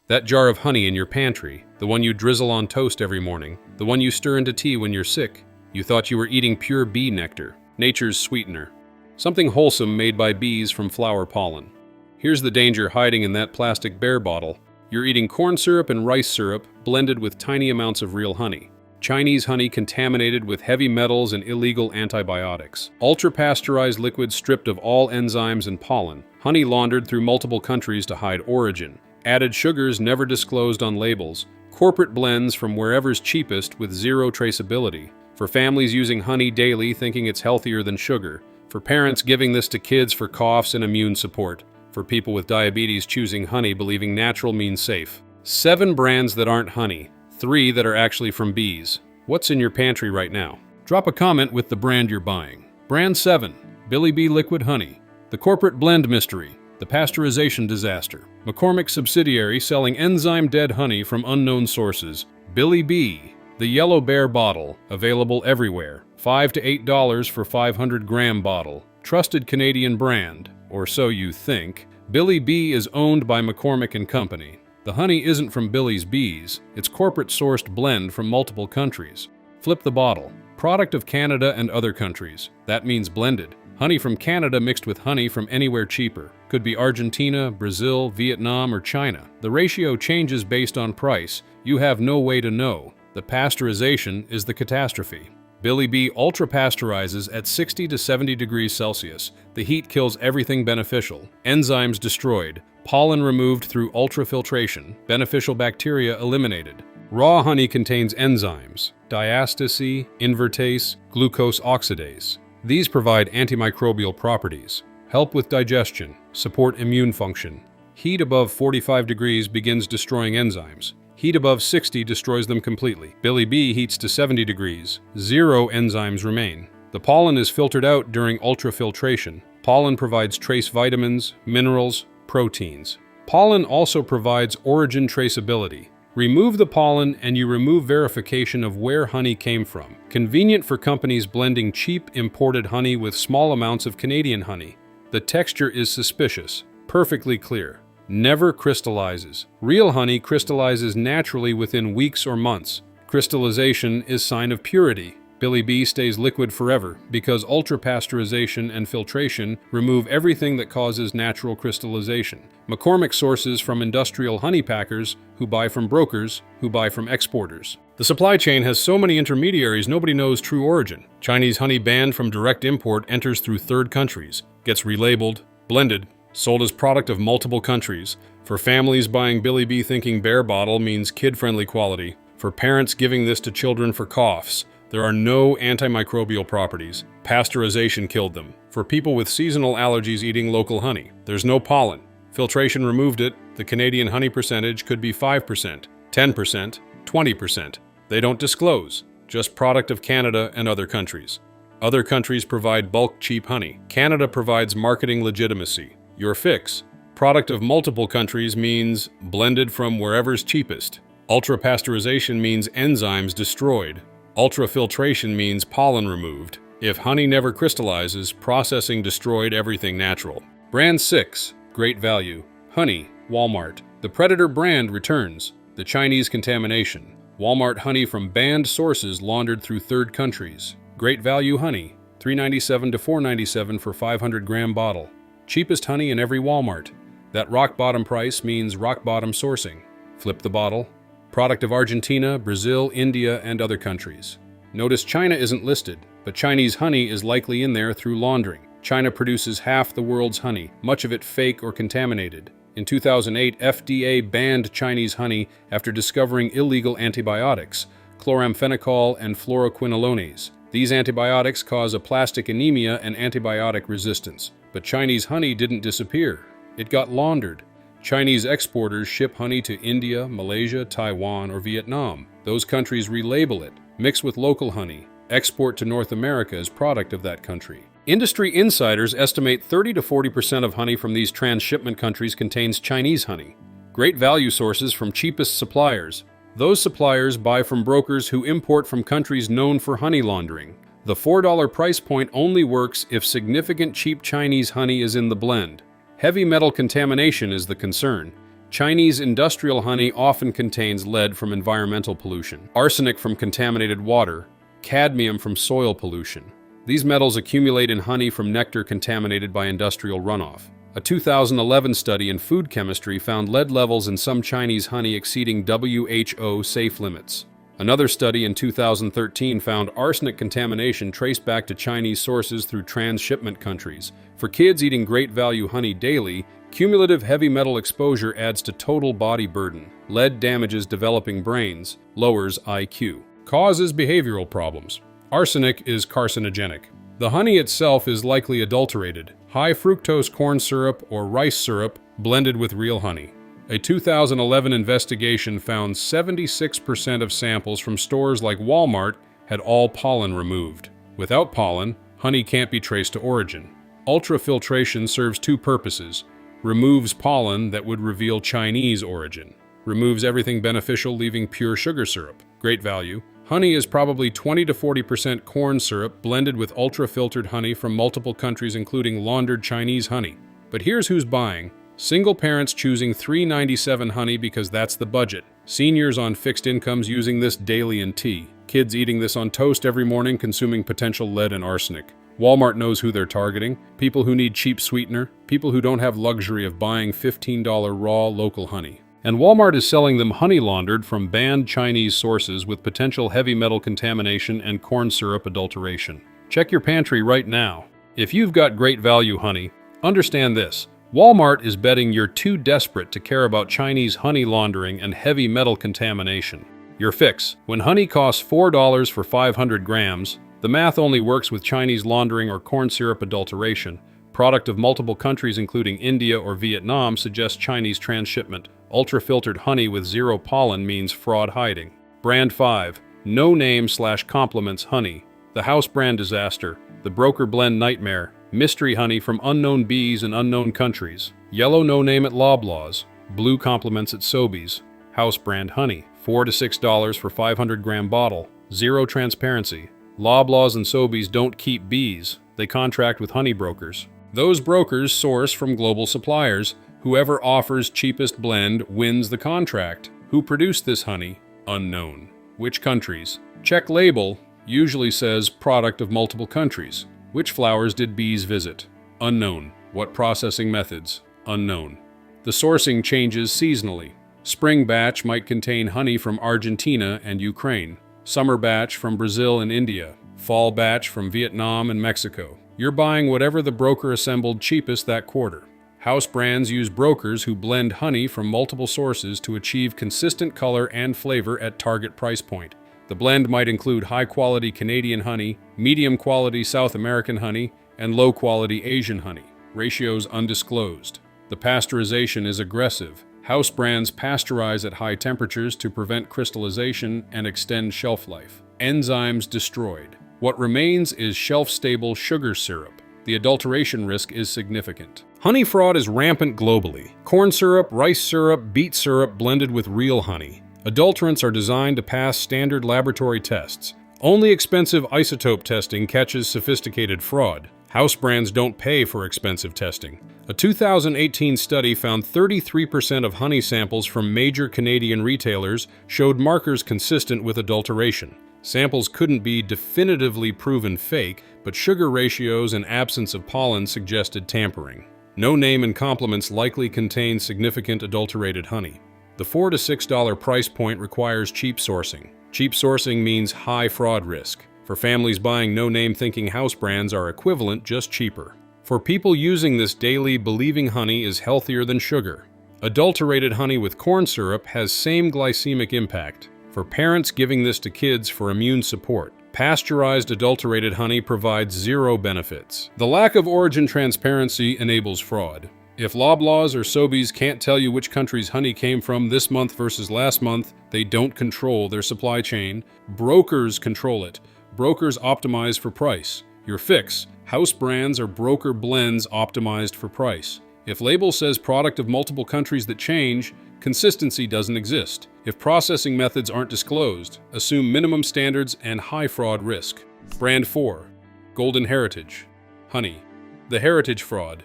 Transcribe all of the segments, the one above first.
That jar of honey in your pantry, the one you drizzle on toast every morning, the one you stir into tea when you're sick. You thought you were eating pure bee nectar, nature's sweetener. Something wholesome made by bees from flower pollen. Here's the danger hiding in that plastic bear bottle. You're eating corn syrup and rice syrup blended with tiny amounts of real honey. Chinese honey contaminated with heavy metals and illegal antibiotics. Ultra-pasteurized liquid stripped of all enzymes and pollen. Honey laundered through multiple countries to hide origin. Added sugars never disclosed on labels. Corporate blends from wherever's cheapest with zero traceability. For families using honey daily thinking it's healthier than sugar. For parents giving this to kids for coughs and immune support. For people with diabetes choosing honey believing natural means safe. 7 brands that aren't honey. 3 that are actually from bees. What's in your pantry right now? Drop a comment with the brand you're buying. Brand 7, Billy Bee Liquid Honey. The corporate blend mystery. The pasteurization disaster. McCormick subsidiary selling enzyme-dead honey from unknown sources. Billy Bee. The Yellow Bear bottle. Available everywhere. $5 to $8 for 500-gram bottle. Trusted Canadian brand. Or so you think. Billy Bee is owned by McCormick & Company. The honey isn't from Billy's bees. It's corporate-sourced blend from multiple countries. Flip the bottle. Product of Canada and other countries. That means blended. Honey from Canada mixed with honey from anywhere cheaper. Could be Argentina, Brazil, Vietnam, or China. The ratio changes based on price. You have no way to know. The pasteurization is the catastrophe. Billy Bee ultra-pasteurizes at 60 to 70 degrees Celsius. The heat kills everything beneficial. Enzymes destroyed. Pollen removed through ultrafiltration. Beneficial bacteria eliminated. Raw honey contains enzymes. Diastase, invertase, glucose oxidase. These provide antimicrobial properties, help with digestion, support immune function. Heat above 45 degrees begins destroying enzymes. Heat above 60 destroys them completely. Billy Bee heats to 70 degrees. 0 enzymes remain. The pollen is filtered out during ultrafiltration. Pollen provides trace vitamins, minerals, proteins. Pollen also provides origin traceability. Remove the pollen and you remove verification of where honey came from. Convenient for companies blending cheap imported honey with small amounts of Canadian honey. The texture is suspicious, perfectly clear, never crystallizes. Real honey crystallizes naturally within weeks or months. Crystallization is sign of purity. Billy Bee stays liquid forever because ultra-pasteurization and filtration remove everything that causes natural crystallization. McCormick sources from industrial honey packers who buy from brokers who buy from exporters. The supply chain has so many intermediaries nobody knows true origin. Chinese honey banned from direct import enters through third countries, gets relabeled, blended, sold as product of multiple countries. For families buying Billy Bee thinking bear bottle means kid-friendly quality. For parents giving this to children for coughs, there are no antimicrobial properties. Pasteurization killed them. For people with seasonal allergies eating local honey, there's no pollen. Filtration removed it. The Canadian honey percentage could be 5%, 10%, 20%. They don't disclose. Just product of Canada and other countries. Other countries provide bulk cheap honey. Canada provides marketing legitimacy. Your fix. Product of multiple countries means blended from wherever's cheapest. Ultra-pasteurization means enzymes destroyed. Ultrafiltration means pollen removed. If honey never crystallizes, processing destroyed everything natural. Brand 6, great value. Honey, Walmart. The Predator brand returns. The Chinese contamination. Walmart honey from banned sources laundered through third countries. Great value honey, $3.97 to $4.97 for 500-gram bottle. Cheapest honey in every Walmart. That rock bottom price means rock bottom sourcing. Flip the bottle. Product of Argentina, Brazil, India, and other countries. Notice China isn't listed, but Chinese honey is likely in there through laundering. China produces half the world's honey, much of it fake or contaminated. In 2008, FDA banned Chinese honey after discovering illegal antibiotics, chloramphenicol and fluoroquinolones. These antibiotics cause aplastic anemia and antibiotic resistance. But Chinese honey didn't disappear. It got laundered. Chinese exporters ship honey to India, Malaysia, Taiwan, or Vietnam. Those countries relabel it, mix with local honey, export to North America as product of that country. Industry insiders estimate 30 to 40% of honey from these transshipment countries contains Chinese honey. Great value sources from cheapest suppliers. Those suppliers buy from brokers who import from countries known for honey laundering. The $4 price point only works if significant cheap Chinese honey is in the blend. Heavy metal contamination is the concern. Chinese industrial honey often contains lead from environmental pollution, arsenic from contaminated water, cadmium from soil pollution. These metals accumulate in honey from nectar contaminated by industrial runoff. A 2011 study in food chemistry found lead levels in some Chinese honey exceeding WHO safe limits. Another study in 2013 found arsenic contamination traced back to Chinese sources through transshipment countries. For kids eating great value honey daily, cumulative heavy metal exposure adds to total body burden. Lead damages developing brains, lowers IQ. Causes behavioral problems. Arsenic is carcinogenic. The honey itself is likely adulterated, high fructose corn syrup or rice syrup blended with real honey. A 2011 investigation found 76% of samples from stores like Walmart had all pollen removed. Without pollen, honey can't be traced to origin. Ultrafiltration serves two purposes: removes pollen that would reveal Chinese origin, removes everything beneficial, leaving pure sugar syrup. Great value. Honey is probably 20 to 40% corn syrup blended with ultra-filtered honey from multiple countries, including laundered Chinese honey. But here's who's buying. Single parents choosing $3.97 honey because that's the budget. Seniors on fixed incomes using this daily in tea. Kids eating this on toast every morning, consuming potential lead and arsenic. Walmart knows who they're targeting. People who need cheap sweetener. People who don't have luxury of buying $15 raw local honey. And Walmart is selling them honey laundered from banned Chinese sources with potential heavy metal contamination and corn syrup adulteration. Check your pantry right now. If you've got great value honey, understand this. Walmart is betting you're too desperate to care about Chinese honey laundering and heavy metal contamination. Your fix: when honey costs $4 for 500 grams, the math only works with Chinese laundering or corn syrup adulteration. Product of multiple countries including India or Vietnam suggests Chinese transshipment. Ultra-filtered honey with zero pollen means fraud hiding. Brand 5. No name/compliments honey. The house brand disaster. The broker blend nightmare. Mystery honey from unknown bees in unknown countries. Yellow no name at Loblaws. Blue compliments at Sobeys. House brand honey. $4 to $6 for 500-gram bottle. Zero transparency. Loblaws and Sobeys don't keep bees. They contract with honey brokers. Those brokers source from global suppliers. Whoever offers cheapest blend wins the contract. Who produced this honey? Unknown. Which countries? Check label. Usually says product of multiple countries. Which flowers did bees visit? Unknown. What processing methods? Unknown. The sourcing changes seasonally. Spring batch might contain honey from Argentina and Ukraine. Summer batch from Brazil and India. Fall batch from Vietnam and Mexico. You're buying whatever the broker assembled cheapest that quarter. House brands use brokers who blend honey from multiple sources to achieve consistent color and flavor at target price point. The blend might include high-quality Canadian honey, medium-quality South American honey, and low-quality Asian honey. Ratios undisclosed. The pasteurization is aggressive. House brands pasteurize at high temperatures to prevent crystallization and extend shelf life. Enzymes destroyed. What remains is shelf-stable sugar syrup. The adulteration risk is significant. Honey fraud is rampant globally. Corn syrup, rice syrup, beet syrup blended with real honey. Adulterants are designed to pass standard laboratory tests. Only expensive isotope testing catches sophisticated fraud. House brands don't pay for expensive testing. A 2018 study found 33% of honey samples from major Canadian retailers showed markers consistent with adulteration. Samples couldn't be definitively proven fake, but sugar ratios and absence of pollen suggested tampering. No name and compliments likely contain significant adulterated honey. The $4 to $6 price point requires cheap sourcing. Cheap sourcing means high fraud risk. For families buying no-name thinking house brands are equivalent, just cheaper. For people using this daily, believing honey is healthier than sugar. Adulterated honey with corn syrup has same glycemic impact. For parents giving this to kids for immune support. Pasteurized adulterated honey provides zero benefits. The lack of origin transparency enables fraud. If Loblaws or Sobeys can't tell you which country's honey came from this month versus last month, they don't control their supply chain. Brokers control it. Brokers optimize for price. Your fix: house brands or broker blends optimized for price. If label says product of multiple countries that change, consistency doesn't exist. If processing methods aren't disclosed, assume minimum standards and high fraud risk. Brand 4. Golden Heritage. Honey. The heritage fraud.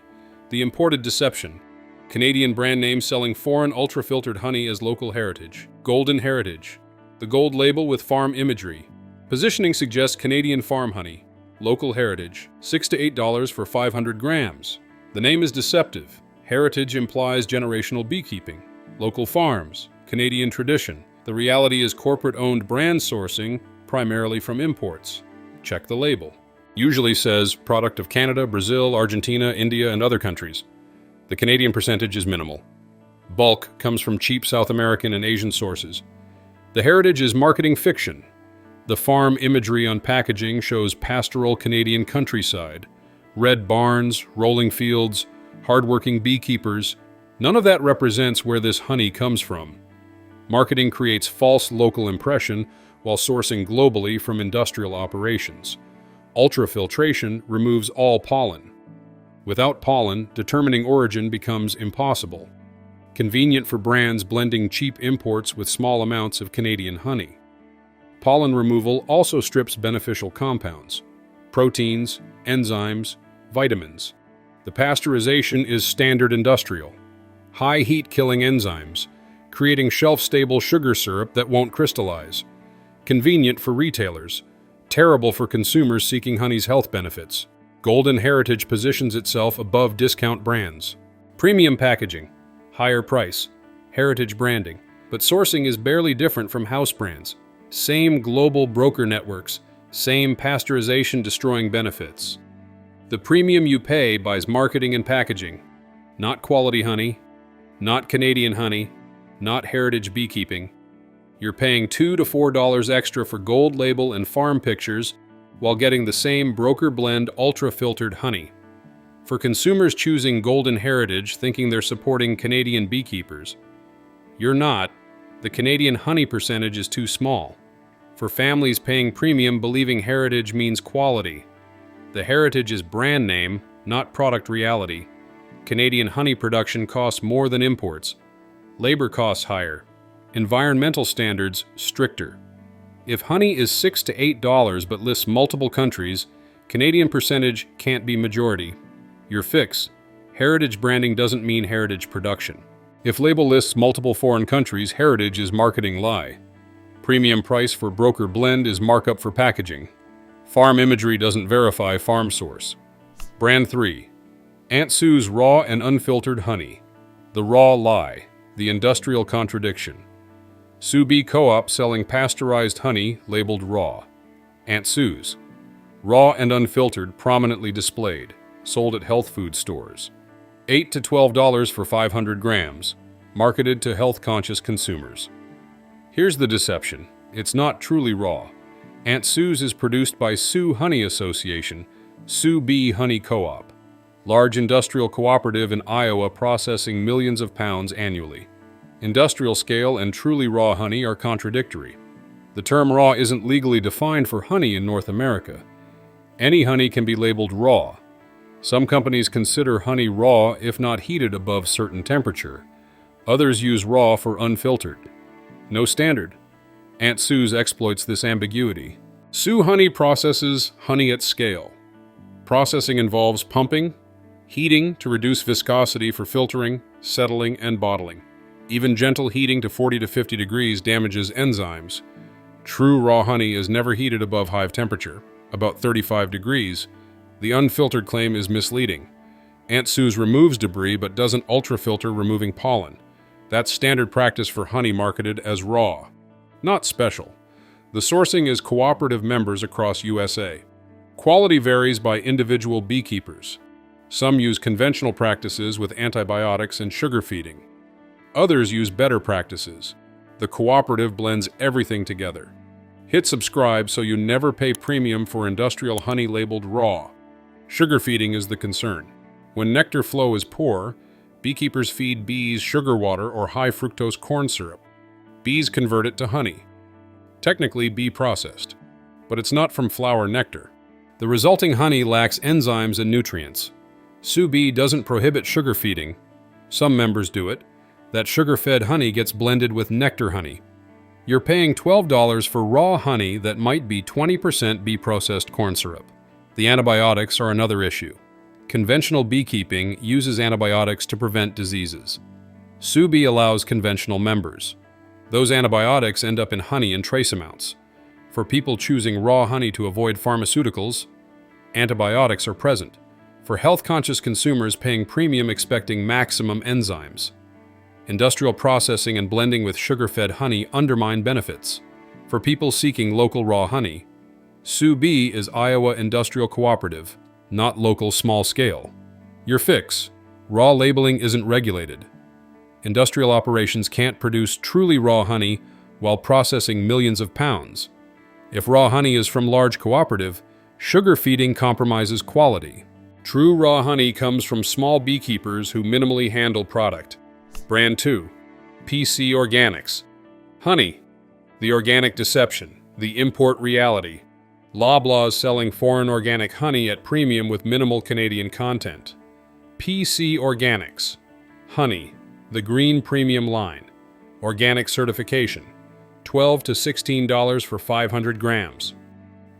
The imported deception. Canadian brand name selling foreign ultra-filtered honey as local heritage. Golden Heritage. The gold label with farm imagery. Positioning suggests Canadian farm honey. Local heritage. $6 to $8 for 500 grams. The name is deceptive. Heritage implies generational beekeeping. Local farms. Canadian tradition. The reality is corporate-owned brand sourcing, primarily from imports. Check the label. Usually says product of Canada, Brazil, Argentina, India, and other countries. The Canadian percentage is minimal. Bulk comes from cheap South American and Asian sources. The heritage is marketing fiction. The farm imagery on packaging shows pastoral Canadian countryside, red barns, rolling fields, hardworking beekeepers. None of that represents where this honey comes from. Marketing creates false local impression while sourcing globally from industrial operations. Ultrafiltration removes all pollen. Without pollen, determining origin becomes impossible. Convenient for brands blending cheap imports with small amounts of Canadian honey. Pollen removal also strips beneficial compounds, proteins, enzymes, vitamins. The pasteurization is standard industrial. High heat-killing enzymes, creating shelf-stable sugar syrup that won't crystallize. Convenient for retailers, terrible for consumers seeking honey's health benefits. Golden Heritage positions itself above discount brands. Premium packaging, higher price, heritage branding, but sourcing is barely different from house brands. Same global broker networks, same pasteurization-destroying benefits. The premium you pay buys marketing and packaging. Not quality honey, not Canadian honey, not heritage beekeeping. You're paying $2 to $4 extra for gold label and farm pictures while getting the same broker blend ultra-filtered honey. For consumers choosing Golden Heritage thinking they're supporting Canadian beekeepers, you're not. The Canadian honey percentage is too small. For families paying premium believing heritage means quality. The heritage is brand name, not product reality. Canadian honey production costs more than imports. Labor costs higher. Environmental standards stricter. If honey is $6 to $8 but lists multiple countries, Canadian percentage can't be majority. Your fix. Heritage branding doesn't mean heritage production. If label lists multiple foreign countries, heritage is marketing lie. Premium price for broker blend is markup for packaging. Farm imagery doesn't verify farm source. Brand 3. Aunt Sue's raw and unfiltered honey. The raw lie. The industrial contradiction. Sue Bee Co-op selling pasteurized honey labeled raw. Aunt Sue's. Raw and unfiltered prominently displayed. Sold at health food stores. $8 to $12 for 500 grams. Marketed to health-conscious consumers. Here's the deception. It's not truly raw. Aunt Sue's is produced by Sioux Honey Association, Sue Bee Honey Co-op. Large industrial cooperative in Iowa processing millions of pounds annually. Industrial scale and truly raw honey are contradictory. The term raw isn't legally defined for honey in North America. Any honey can be labeled raw. Some companies consider honey raw if not heated above certain temperature. Others use raw for unfiltered. No standard. Aunt Sue's exploits this ambiguity. Sioux Honey processes honey at scale. Processing involves pumping, heating to reduce viscosity for filtering, settling, and bottling. Even gentle heating to 40 to 50 degrees damages enzymes. True raw honey is never heated above hive temperature, about 35 degrees. The unfiltered claim is misleading. Aunt Sue's removes debris but doesn't ultrafilter removing pollen. That's standard practice for honey marketed as raw. Not special. The sourcing is cooperative members across USA. Quality varies by individual beekeepers. Some use conventional practices with antibiotics and sugar feeding. Others use better practices. The cooperative blends everything together. Hit subscribe so you never pay premium for industrial honey labeled raw. Sugar feeding is the concern. When nectar flow is poor, beekeepers feed bees sugar water or high fructose corn syrup. Bees convert it to honey. Technically bee processed, but it's not from flower nectar. The resulting honey lacks enzymes and nutrients. Sue Bee doesn't prohibit sugar feeding. Some members do it. That sugar-fed honey gets blended with nectar honey. You're paying $12 for raw honey that might be 20% bee-processed corn syrup. The antibiotics are another issue. Conventional beekeeping uses antibiotics to prevent diseases. Sous bee allows conventional members. Those antibiotics end up in honey in trace amounts. For people choosing raw honey to avoid pharmaceuticals, antibiotics are present. For health-conscious consumers paying premium expecting maximum enzymes, industrial processing and blending with sugar-fed honey undermine benefits. For people seeking local raw honey, Sous bee is Iowa Industrial Cooperative, not local small scale. Your fix: raw labeling isn't regulated. Industrial operations can't produce truly raw honey while processing millions of pounds. If raw honey is from large cooperative, sugar feeding compromises quality. True raw honey comes from small beekeepers who minimally handle product. Brand 2. PC Organics. Honey. The organic deception. The import reality. Loblaws selling foreign organic honey at premium with minimal Canadian content. PC Organics. Honey. The green premium line. Organic certification. $12 to $16 for 500 grams.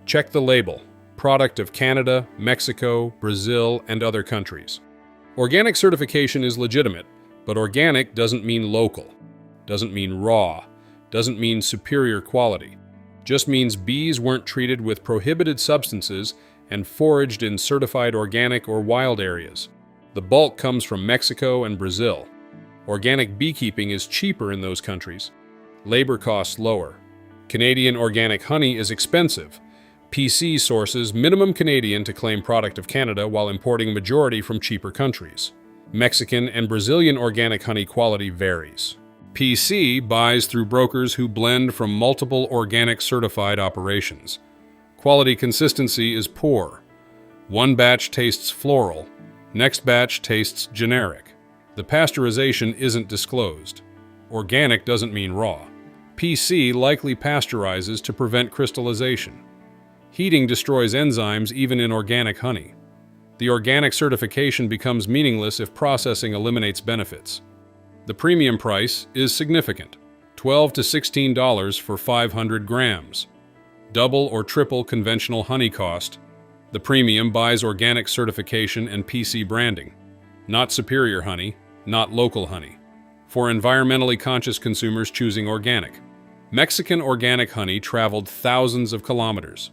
Check the label. Product of Canada, Mexico, Brazil, and other countries. Organic certification is legitimate, but organic doesn't mean local, doesn't mean raw, doesn't mean superior quality. Just means bees weren't treated with prohibited substances and foraged in certified organic or wild areas. The bulk comes from Mexico and Brazil. Organic beekeeping is cheaper in those countries. Labor costs lower. Canadian organic honey is expensive. PC sources minimum Canadian to claim product of Canada while importing majority from cheaper countries. Mexican and Brazilian organic honey quality varies. PC buys through brokers who blend from multiple organic certified operations. Quality consistency is poor. One batch tastes floral, next batch tastes generic. The pasteurization isn't disclosed. Organic doesn't mean raw. PC likely pasteurizes to prevent crystallization. Heating destroys enzymes even in organic honey. The organic certification becomes meaningless if processing eliminates benefits. The premium price is significant, $12 to $16 for 500 grams. Double or triple conventional honey cost. The premium buys organic certification and PC branding. Not superior honey, not local honey. For environmentally conscious consumers choosing organic. Mexican organic honey traveled thousands of kilometers.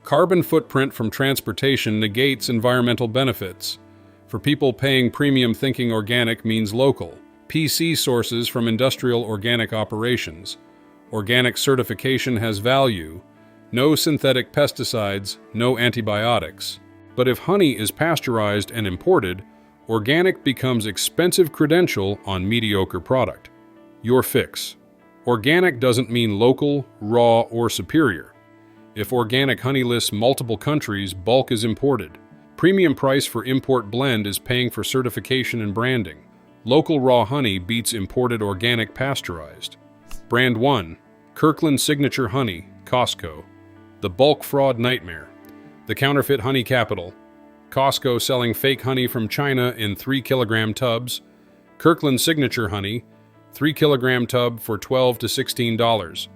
Carbon footprint from transportation negates environmental benefits. For people paying premium thinking organic means local. PC sources from industrial organic operations. Organic certification has value. No synthetic pesticides, no antibiotics. But if honey is pasteurized and imported, organic becomes expensive credential on mediocre product. Your fix. Organic doesn't mean local, raw, or superior. If organic honey lists multiple countries, bulk is imported. Premium price for import blend is paying for certification and branding. Local raw honey beats imported organic pasteurized. Brand 1. Kirkland Signature Honey, Costco. The bulk fraud nightmare. The counterfeit honey capital. Costco selling fake honey from China in 3-kilogram tubs. Kirkland Signature Honey, 3-kilogram tub for $12 to $16.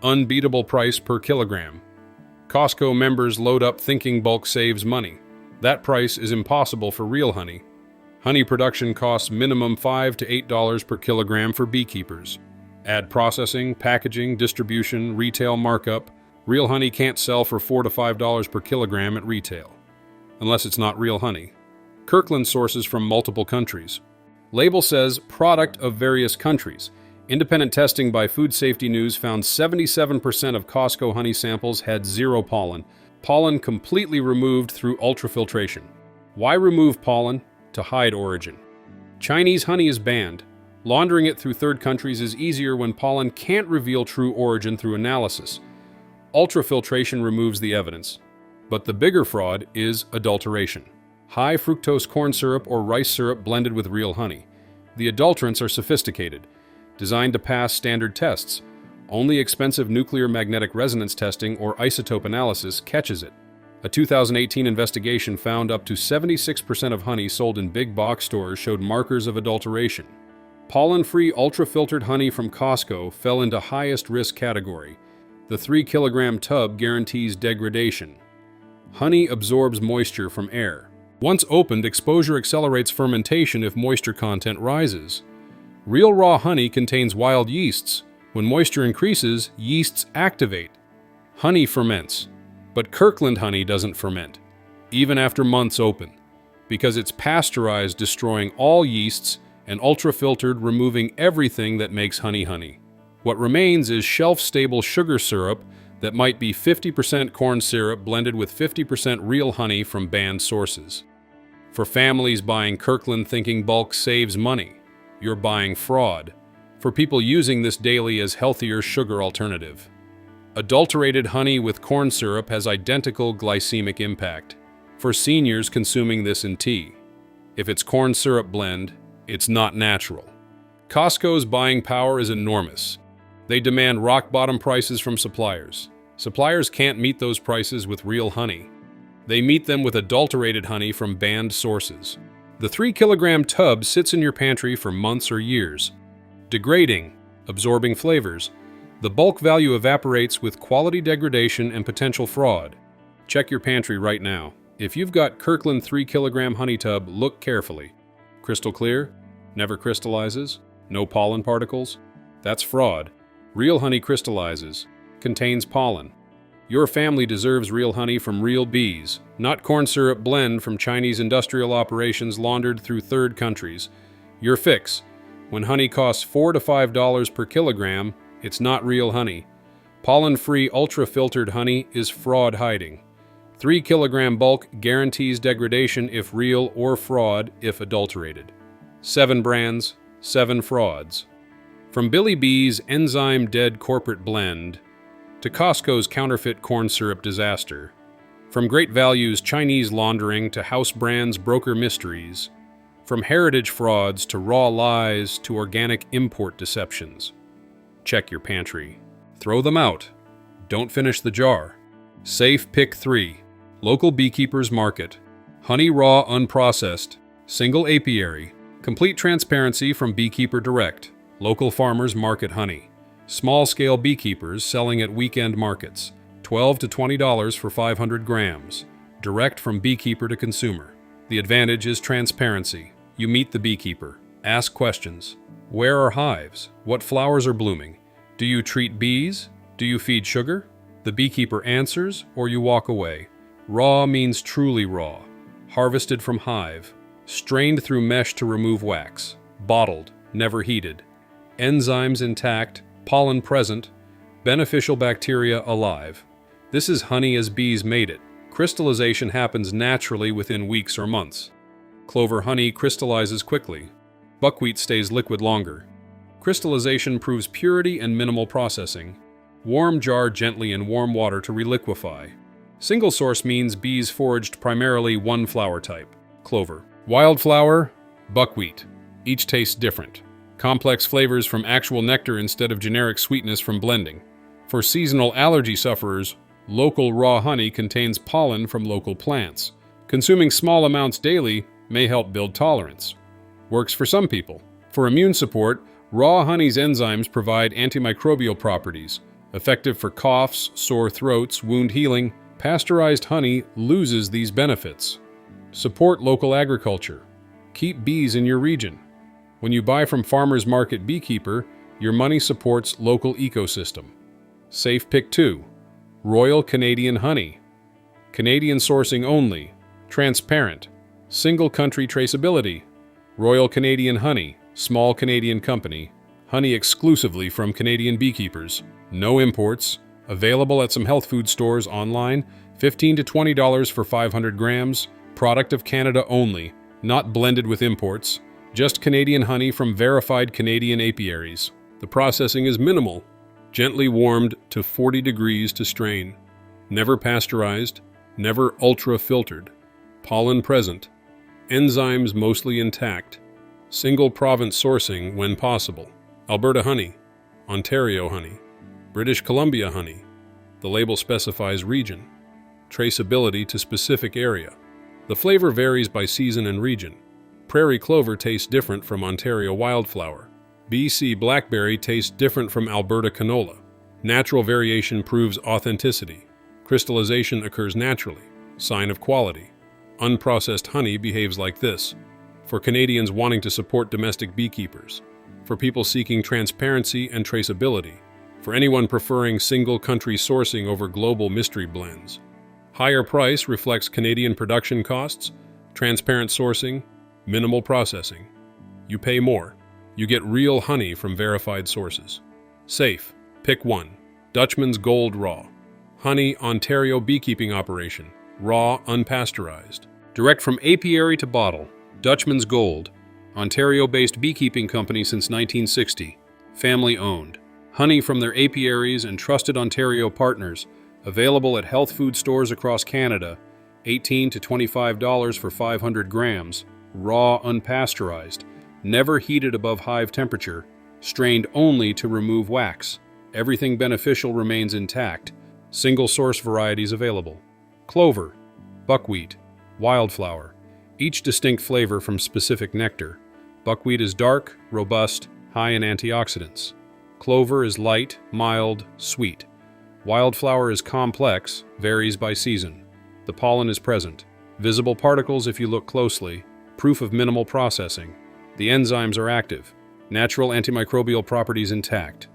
Unbeatable price per kilogram. Costco members load up thinking bulk saves money. That price is impossible for real honey. Honey production costs minimum $5 to $8 per kilogram for beekeepers. Add processing, packaging, distribution, retail markup. Real honey can't sell for $4 to $5 per kilogram at retail. Unless it's not real honey. Kirkland sources from multiple countries. Label says product of various countries. Independent testing by Food Safety News found 77% of Costco honey samples had zero pollen. Pollen completely removed through ultrafiltration. Why remove pollen? To hide origin. Chinese honey is banned. Laundering it through third countries is easier when pollen can't reveal true origin through analysis. Ultrafiltration removes the evidence. But the bigger fraud is adulteration. High fructose corn syrup or rice syrup blended with real honey. The adulterants are sophisticated, designed to pass standard tests. Only expensive nuclear magnetic resonance testing or isotope analysis catches it. A 2018 investigation found up to 76% of honey sold in big box stores showed markers of adulteration. Pollen-free ultra-filtered honey from Costco fell into highest risk category. The 3-kilogram tub guarantees degradation. Honey absorbs moisture from air. Once opened, exposure accelerates fermentation if moisture content rises. Real raw honey contains wild yeasts. When moisture increases, yeasts activate. Honey ferments, but Kirkland honey doesn't ferment, even after months open, because it's pasteurized, destroying all yeasts, and ultra-filtered, removing everything that makes honey honey. What remains is shelf-stable sugar syrup that might be 50% corn syrup blended with 50% real honey from banned sources. For families buying Kirkland thinking bulk saves money, you're buying fraud. For people using this daily as healthier sugar alternative. Adulterated honey with corn syrup has identical glycemic impact. For seniors consuming this in tea, if it's corn syrup blend, it's not natural. Costco's buying power is enormous. They demand rock-bottom prices from suppliers. Suppliers can't meet those prices with real honey. They meet them with adulterated honey from banned sources. The 3-kilogram tub sits in your pantry for months or years, degrading, absorbing flavors. The bulk value evaporates with quality degradation and potential fraud. Check your pantry right now. If you've got Kirkland 3-kilogram honey tub, look carefully. Crystal clear? Never crystallizes? No pollen particles? That's fraud. Real honey crystallizes. Contains pollen. Your family deserves real honey from real bees, not corn syrup blend from Chinese industrial operations laundered through third countries. Your fix. When honey costs $4 to $5 per kilogram, it's not real honey. Pollen-free, ultra-filtered honey is fraud hiding. 3-kilogram bulk guarantees degradation if real or fraud if adulterated. 7 brands, 7 frauds. From Billy B's enzyme dead corporate blend to Costco's counterfeit corn syrup disaster. From Great Value's Chinese laundering to house brands' broker mysteries. From heritage frauds to raw lies to organic import deceptions. Check your pantry. Throw them out. Don't finish the jar. Safe Pick 3. Local Beekeepers Market. Honey raw unprocessed. Single apiary. Complete transparency from Beekeeper Direct. Local farmers market honey. Small-scale beekeepers selling at weekend markets. $12 to $20 for 500 grams. Direct from beekeeper to consumer. The advantage is transparency. You meet the beekeeper. Ask questions. Where are hives? What flowers are blooming? Do you treat bees? Do you feed sugar? The beekeeper answers, or you walk away. Raw means truly raw. Harvested from hive. Strained through mesh to remove wax. Bottled, never heated. Enzymes intact, pollen present, beneficial bacteria alive. This is honey as bees made it. Crystallization happens naturally within weeks or months. Clover honey crystallizes quickly. Buckwheat stays liquid longer. Crystallization proves purity and minimal processing. Warm jar gently in warm water to reliquefy. Single source means bees foraged primarily one flower type, clover. Wildflower, buckwheat. Each tastes different. Complex flavors from actual nectar instead of generic sweetness from blending. For seasonal allergy sufferers, local raw honey contains pollen from local plants. Consuming small amounts daily may help build tolerance. Works for some people. For immune support, raw honey's enzymes provide antimicrobial properties, effective for coughs, sore throats, wound healing. Pasteurized honey loses these benefits. Support local agriculture. Keep bees in your region. When you buy from Farmers Market Beekeeper, your money supports local ecosystem. Safe Pick 2. Royal Canadian Honey. Canadian sourcing only. Transparent. Single country traceability. Royal Canadian Honey. Small Canadian company. Honey exclusively from Canadian beekeepers. No imports. Available at some health food stores online. $15 to $20 for 500 grams. Product of Canada only. Not blended with imports. Just Canadian honey from verified Canadian apiaries. The processing is minimal. Gently warmed to 40 degrees to strain. Never pasteurized. Never ultra-filtered. Pollen present. Enzymes mostly intact. Single province sourcing when possible. Alberta honey. Ontario honey. British Columbia honey. The label specifies region. Traceability to specific area. The flavor varies by season and region. Prairie clover tastes different from Ontario wildflower. BC blackberry tastes different from Alberta canola. Natural variation proves authenticity. Crystallization occurs naturally. Sign of quality. unprocessed honey behaves like this. For Canadians wanting to support domestic beekeepers. For people seeking transparency and traceability. For anyone preferring single-country sourcing over global mystery blends. Higher price reflects Canadian production costs, transparent sourcing, minimal processing. You pay more. You get real honey from verified sources. Safe. Pick 1. Dutchman's Gold Raw. Honey Ontario beekeeping operation. Raw, unpasteurized. Direct from apiary to bottle. Dutchman's Gold. Ontario-based beekeeping company since 1960. Family-owned. Honey from their apiaries and trusted Ontario partners. Available at health food stores across Canada. $18 to $25 for 500 grams. Raw, unpasteurized. Never heated above hive temperature. Strained only to remove wax. Everything beneficial remains intact. Single-source varieties available. Clover, buckwheat, wildflower. Each distinct flavor from specific nectar. Buckwheat is dark, robust, high in antioxidants. Clover is light, mild, sweet. Wildflower is complex, varies by season. The pollen is present. Visible particles if you look closely. Proof of minimal processing. The enzymes are active. Natural antimicrobial properties intact.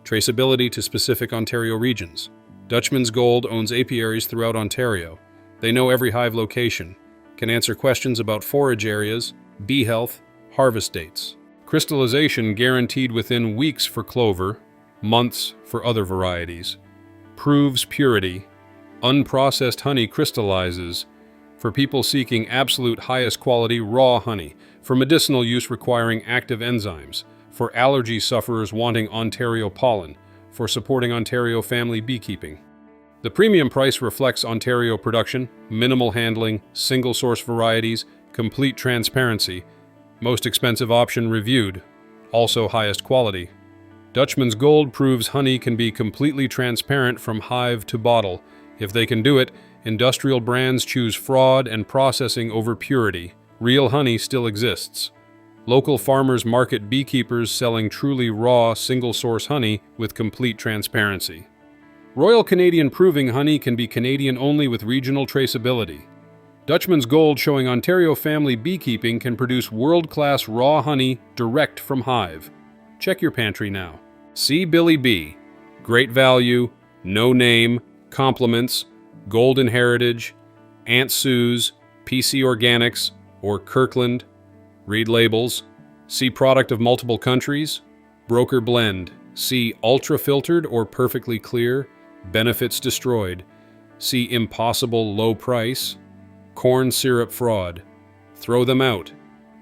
Traceability to specific Ontario regions. Dutchman's Gold owns apiaries throughout Ontario. They know every hive location, can answer questions about forage areas, bee health, harvest dates. Crystallization guaranteed within weeks for clover, months for other varieties. Proves purity. Unprocessed honey crystallizes for people seeking absolute highest quality raw honey, for medicinal use requiring active enzymes, for allergy sufferers wanting Ontario pollen, for supporting Ontario family beekeeping. The premium price reflects Ontario production, minimal handling, single-source varieties, complete transparency, most expensive option reviewed, also highest quality. Dutchman's Gold proves honey can be completely transparent from hive to bottle. If they can do it, industrial brands choose fraud and processing over purity. Real honey still exists. Local farmers market beekeepers selling truly raw, single-source honey with complete transparency. Royal Canadian Proving honey can be Canadian only with regional traceability. Dutchman's Gold showing Ontario family beekeeping can produce world-class raw honey direct from hive. Check your pantry now. See Billy Bee. Great value, no name, compliments, Golden Heritage, Aunt Sue's, PC Organics, or Kirkland. Read labels. See product of multiple countries. Broker blend. See ultra-filtered or perfectly clear. Benefits destroyed. See impossible low price. Corn syrup fraud. Throw them out.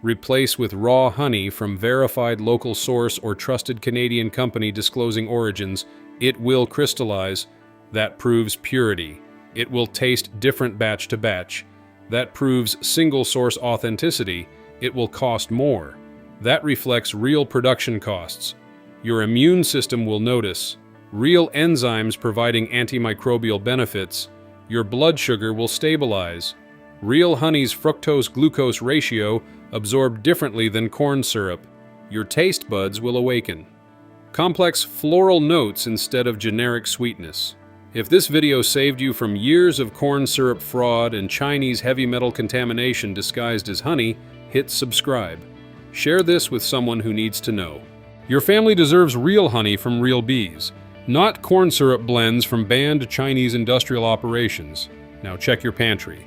Replace with raw honey from verified local source or trusted Canadian company disclosing origins. It will crystallize. That proves purity. It will taste different batch to batch. That proves single-source authenticity. It will cost more. That reflects real production costs. Your immune system will notice. Real enzymes providing antimicrobial benefits. Your blood sugar will stabilize. Real honey's fructose-glucose ratio absorbed differently than corn syrup. Your taste buds will awaken. Complex floral notes instead of generic sweetness. If this video saved you from years of corn syrup fraud and Chinese heavy metal contamination disguised as honey, hit subscribe. Share this with someone who needs to know. Your family deserves real honey from real bees, not corn syrup blends from banned Chinese industrial operations. Now check your pantry.